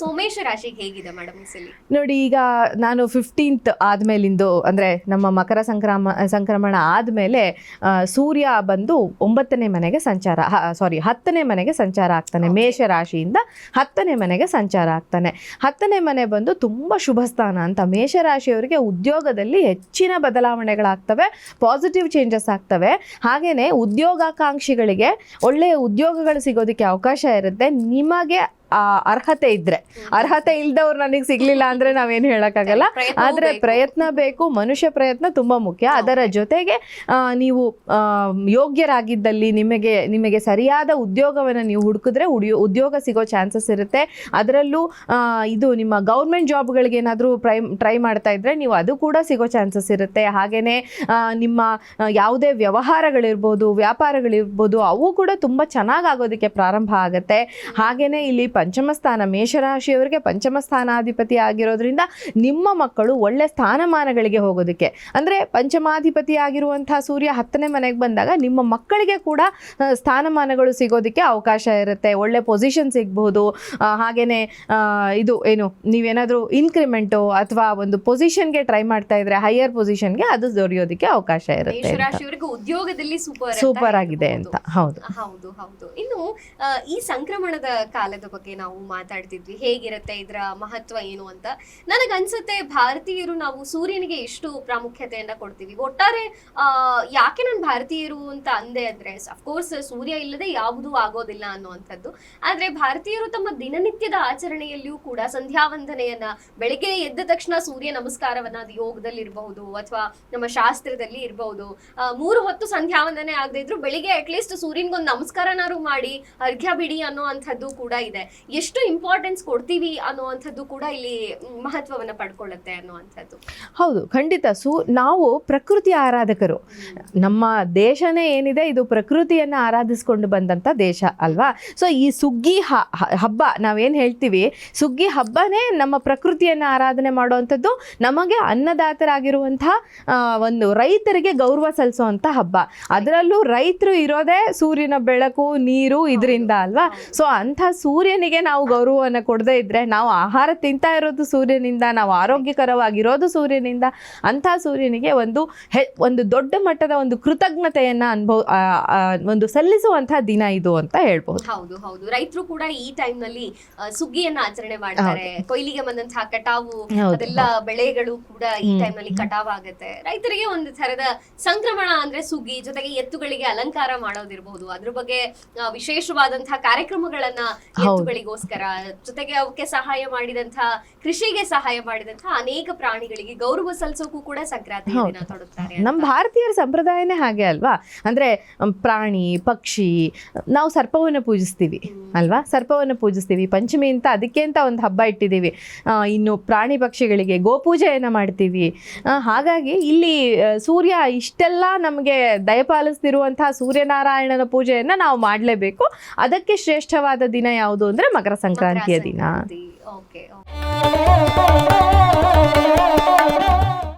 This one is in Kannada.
ಸೋಮೇಶ ರಾಶಿಗೆ ಹೇಗಿದೆ ಮೇಡಮ್ ಈ ಸಲ? ನೋಡಿ, ಈಗ ನಾನು 15th ಆದ್ಮೇಲಿಂದು ಅಂದ್ರೆ ನಮ್ಮ ಮಕರ ಸಂಕ್ರಮಣ ಆದ್ಮೇಲೆ ಸೂರ್ಯ ಬಂದು 9ನೇ ಮನೆಗೆ ಸಂಚಾರ, 10ನೇ ಮನೆಗೆ ಸಂಚಾರ ಆಗ್ತಾನೆ. ಮೇಷ ರಾಶಿಯಿಂದ 10ನೇ ಮನೆಗೆ ಸಂಚಾರ ಆಗ್ತಾನೆ. 10ನೇ ಮನೆ ಬಂದು ತುಂಬಾ ಶುಭ ಸ್ಥಾನ ಅಂತ. ಮೇಷರಾಶಿಯವರಿಗೆ ಉದ್ಯೋಗದಲ್ಲಿ ಹೆಚ್ಚಿನ ಬದಲಾವಣೆಗಳಾಗ್ತವೆ, ಪಾಸಿಟಿವ್ ಚೇಂಜಸ್ ಆಗ್ತವೆ. ಹಾಗೇನೆ ಉದ್ಯೋಗಾಕಾಂಕ್ಷಿಗಳಿಗೆ ಒಳ್ಳೆಯ ಉದ್ಯೋಗಗಳು ಸಿಗೋದಕ್ಕೆ ಅವಕಾಶ ಇರುತ್ತೆ. ನಿಮಗೆ ಅರ್ಹತೆ ಇದ್ರೆ, ಅರ್ಹತೆ ಇಲ್ದವ್ರು ನನಗೆ ಸಿಗ್ಲಿಲ್ಲ ಅಂದ್ರೆ ನಾವೇನು ಹೇಳಕ್ಕಾಗಲ್ಲ. ಆದ್ರೆ ಪ್ರಯತ್ನ ಬೇಕು, ಮನುಷ್ಯ ಪ್ರಯತ್ನ ತುಂಬಾ ಮುಖ್ಯ. ಅದರ ಜೊತೆಗೆ ನೀವು ಯೋಗ್ಯರಾಗಿದ್ದಲ್ಲಿ ನಿಮಗೆ ಸರಿಯಾದ ಉದ್ಯೋಗವನ್ನು ನೀವು ಹುಡುಕಿದ್ರೆ ಉದ್ಯೋಗ ಸಿಗೋ ಚಾನ್ಸಸ್ ಇರುತ್ತೆ. ಅದರಲ್ಲೂ ಇದು ನಿಮ್ಮ ಗೌರ್ಮೆಂಟ್ ಜಾಬ್ಗಳಿಗೆ ಏನಾದರೂ ಟ್ರೈ ಮಾಡ್ತಾ ಇದ್ರೆ ನೀವು ಅದು ಕೂಡ ಸಿಗೋ ಚಾನ್ಸಸ್ ಇರುತ್ತೆ. ಹಾಗೇನೆ ನಿಮ್ಮ ಯಾವುದೇ ವ್ಯವಹಾರಗಳಿರ್ಬೋದು, ವ್ಯಾಪಾರಗಳಿರ್ಬೋದು, ಅವು ಕೂಡ ತುಂಬಾ ಚೆನ್ನಾಗಿ ಆಗೋದಕ್ಕೆ ಪ್ರಾರಂಭ ಆಗುತ್ತೆ. ಹಾಗೇನೆ ಇಲ್ಲಿ ಪಂಚಮ ಸ್ಥಾನ, ಮೇಷರಾಶಿಯವರಿಗೆ ಪಂಚಮ ಸ್ಥಾನಾಧಿಪತಿ ಆಗಿರೋದ್ರಿಂದ ನಿಮ್ಮ ಮಕ್ಕಳು ಒಳ್ಳೆ ಸ್ಥಾನಮಾನಗಳಿಗೆ ಹೋಗೋದಕ್ಕೆ, ಅಂದ್ರೆ ಪಂಚಮಾಧಿಪತಿ ಆಗಿರುವಂತಹ ಸೂರ್ಯ 10ನೇ ಮನೆಗೆ ಬಂದಾಗ ನಿಮ್ಮ ಮಕ್ಕಳಿಗೆ ಕೂಡ ಸ್ಥಾನಮಾನಗಳು ಸಿಗೋದಕ್ಕೆ ಅವಕಾಶ ಇರುತ್ತೆ. ಒಳ್ಳೆ ಪೊಸಿಷನ್ ಸಿಗಬಹುದು. ಹಾಗೇನೆ ಇದು ಏನು, ನೀವೇನಾದ್ರೂ ಇನ್ಕ್ರಿಮೆಂಟು ಅಥವಾ ಒಂದು ಪೊಸಿಷನ್ಗೆ ಟ್ರೈ ಮಾಡ್ತಾ ಇದ್ರೆ ಹೈಯರ್ ಪೊಸಿಷನ್ಗೆ ಅದು ದೊರೆಯೋದಕ್ಕೆ ಅವಕಾಶ ಇರುತ್ತೆ. ಉದ್ಯೋಗದಲ್ಲಿ ಸೂಪರ್ ಆಗಿದೆ ಅಂತ. ಹೌದು ಹೌದು ಹೌದು. ಇನ್ನು ಈ ಸಂಕ್ರಮಣದ ಕಾಲದ ಬಗ್ಗೆ ನಾವು ಮಾತಾಡ್ತಿದ್ವಿ, ಹೇಗಿರುತ್ತೆ, ಇದರ ಮಹತ್ವ ಏನು ಅಂತ. ನನಗನ್ಸುತ್ತೆ ಭಾರತೀಯರು ನಾವು ಸೂರ್ಯನಿಗೆ ಎಷ್ಟು ಪ್ರಾಮುಖ್ಯತೆಯನ್ನ ಕೊಡ್ತೀವಿ. ಒಟ್ಟಾರೆ ಯಾಕೆ ನಾನು ಭಾರತೀಯರು ಅಂತ ಅಂದೆ ಅಂದ್ರೆ, ಅಫ್ಕೋರ್ಸ್ ಸೂರ್ಯ ಇಲ್ಲದೆ ಯಾವುದೂ ಆಗೋದಿಲ್ಲ ಅನ್ನುವಂಥದ್ದು. ಆದ್ರೆ ಭಾರತೀಯರು ತಮ್ಮ ದಿನನಿತ್ಯದ ಆಚರಣೆಯಲ್ಲಿಯೂ ಕೂಡ ಸಂಧ್ಯಾ ವಂದನೆಯನ್ನ, ಬೆಳಿಗ್ಗೆ ಎದ್ದ ತಕ್ಷಣ ಸೂರ್ಯ ನಮಸ್ಕಾರವನ್ನ, ಅದು ಯೋಗದಲ್ಲಿ ಇರಬಹುದು ಅಥವಾ ನಮ್ಮ ಶಾಸ್ತ್ರದಲ್ಲಿ ಇರಬಹುದು, 3 ಹೊತ್ತು ಸಂಧ್ಯಾ ವಂದನೆ ಆಗದೆ ಇದ್ರು ಬೆಳಿಗ್ಗೆ ಅಟ್ಲೀಸ್ಟ್ ಸೂರ್ಯನ್ಗೊಂದು ನಮಸ್ಕಾರನಾರು ಮಾಡಿ ಅರ್ಘ್ಯ ಬಿಡಿ ಅನ್ನುವಂಥದ್ದು ಕೂಡ ಇದೆ. ಎಷ್ಟು ಇಂಪಾರ್ಟೆನ್ಸ್ ಕೊಡ್ತೀವಿ ಅನ್ನುವಂಥದ್ದು ಕೂಡ ಇಲ್ಲಿ ಮಹತ್ವವನ್ನ ಪಡ್ಕೊಳ್ಳುತ್ತೆ ಅನ್ನುವಂಥದ್ದು. ಹೌದು, ಖಂಡಿತ. ನಾವು ಪ್ರಕೃತಿ ಆರಾಧಕರು. ನಮ್ಮ ದೇಶನೇ ಏನಿದೆ ಇದು ಪ್ರಕೃತಿಯನ್ನ ಆರಾಧಿಸ್ಕೊಂಡು ಬಂದಂತ ದೇಶ ಅಲ್ವಾ. ಸೊ ಈ ಸುಗ್ಗಿ ಹಬ್ಬ ನಾವೇನ್ ಹೇಳ್ತೀವಿ, ಸುಗ್ಗಿ ಹಬ್ಬನೇ ನಮ್ಮ ಪ್ರಕೃತಿಯನ್ನ ಆರಾಧನೆ ಮಾಡುವಂಥದ್ದು, ನಮಗೆ ಅನ್ನದಾತರಾಗಿರುವಂತಹ ಒಂದು ರೈತರಿಗೆ ಗೌರವ ಸಲ್ಲಿಸುವಂತ ಹಬ್ಬ. ಅದರಲ್ಲೂ ರೈತರು ಇರೋದೇ ಸೂರ್ಯನ ಬೆಳಕು, ನೀರು ಇದರಿಂದ ಅಲ್ವಾ. ಸೊ ಅಂಥ ಸೂರ್ಯನಿಗೆ ನಾವು ಗೌರವವನ್ನು ಕೊಡದೇ ಇದ್ರೆ, ನಾವು ಆಹಾರ ತಿಂತಾ ಇರೋದು ಸೂರ್ಯನಿಂದ, ನಾವು ಆರೋಗ್ಯಕರವಾಗಿರೋದು ಸೂರ್ಯನಿಂದ, ಅಂಥ ಸೂರ್ಯನಿಗೆ ಒಂದು ದೊಡ್ಡ ಮಟ್ಟದ ಒಂದು ಕೃತಜ್ಞತೆಯನ್ನ ಒಂದು ಸಲ್ಲಿಸುವಂತಹ ದಿನ ಇದು ಅಂತ ಹೇಳ್ಬಹುದು. ಹೌದು ಹೌದು. ರೈತರು ಕೂಡ ಈ ಟೈಮ್ ನಲ್ಲಿ ಸುಗ್ಗಿಯನ್ನ ಆಚರಣೆ ಮಾಡ್ತಾರೆ. ಕೊಯ್ಲಿಗೆ ಬಂದಂತಹ ಕಟಾವು, ಅದೆಲ್ಲ ಬೆಳೆಗಳು ಕೂಡ ಈ ಟೈಮ್ ನಲ್ಲಿ ಕಟಾವ್ ಆಗುತ್ತೆ. ರೈತರಿಗೆ ಒಂದು ತರದ ಸಂಕ್ರಮಣ ಅಂದ್ರೆ ಸುಗ್ಗಿ, ಜೊತೆಗೆ ಎತ್ತುಗಳಿಗೆ ಅಲಂಕಾರ ಮಾಡೋದಿರಬಹುದು, ಅದ್ರ ಬಗ್ಗೆ ವಿಶೇಷವಾದಂತಹ ಕಾರ್ಯಕ್ರಮಗಳನ್ನ ಎತ್ತುಗಳಿಗೋಸ್ಕರ, ಜೊತೆಗೆ ಅವಕ್ಕೆ ಸಹಾಯ ಮಾಡಿದಂತಹ, ಕೃಷಿಗೆ ಸಹಾಯ ಮಾಡಿದಂತಹ ಅನೇಕ ಪ್ರಾಣಿಗಳಿಗೆ ಗೌರವ ಸಲ್ಲಿಸೋಕು ಕೂಡ ಸಂಕ್ರಾಂತಿ ದಿನ ತೊಡುತ್ತಾರೆ. ನಮ್ಮ ಭಾರತೀಯರ ಸಂಪ್ರದಾಯನೇ ಹಾಗೆ ಅಲ್ವಾ. ಅಂದ್ರೆ ಪ್ರಾಣಿ ಪಕ್ಷಿ, ನಾವು ಸರ್ಪವನ್ನು ಪೂಜಿಸ್ತೀವಿ ಅಲ್ವಾ, ಸರ್ಪವನ್ನು ಪೂಜಿಸ್ತೀವಿ. ಪಂಚಮಿ ಅಂತ ಅದಕ್ಕೆ ಅಂತ ಒಂದು ಹಬ್ಬ ಇಟ್ಟಿದ್ದೀವಿ. ಇನ್ನು ಪ್ರಾಣಿ ಪಕ್ಷಿಗಳಿಗೆ ಗೋಪೂಜೆಯನ್ನು ಮಾಡ್ತೀವಿ. ಹಾಗಾಗಿ ಇಲ್ಲಿ ಸೂರ್ಯ ಇಷ್ಟೆಲ್ಲ ನಮಗೆ ದಯಪಾಲಿಸ್ತಿರುವಂತಹ ಸೂರ್ಯನಾರಾಯಣನ ಪೂಜೆಯನ್ನು ನಾವು ಮಾಡಲೇಬೇಕು. ಅದಕ್ಕೆ ಶ್ರೇಷ್ಠವಾದ ದಿನ ಯಾವುದು ಅಂದ್ರೆ ಮಕರ ಸಂಕ್ರಾಂತಿಯ ದಿನ. ಓಕೆ.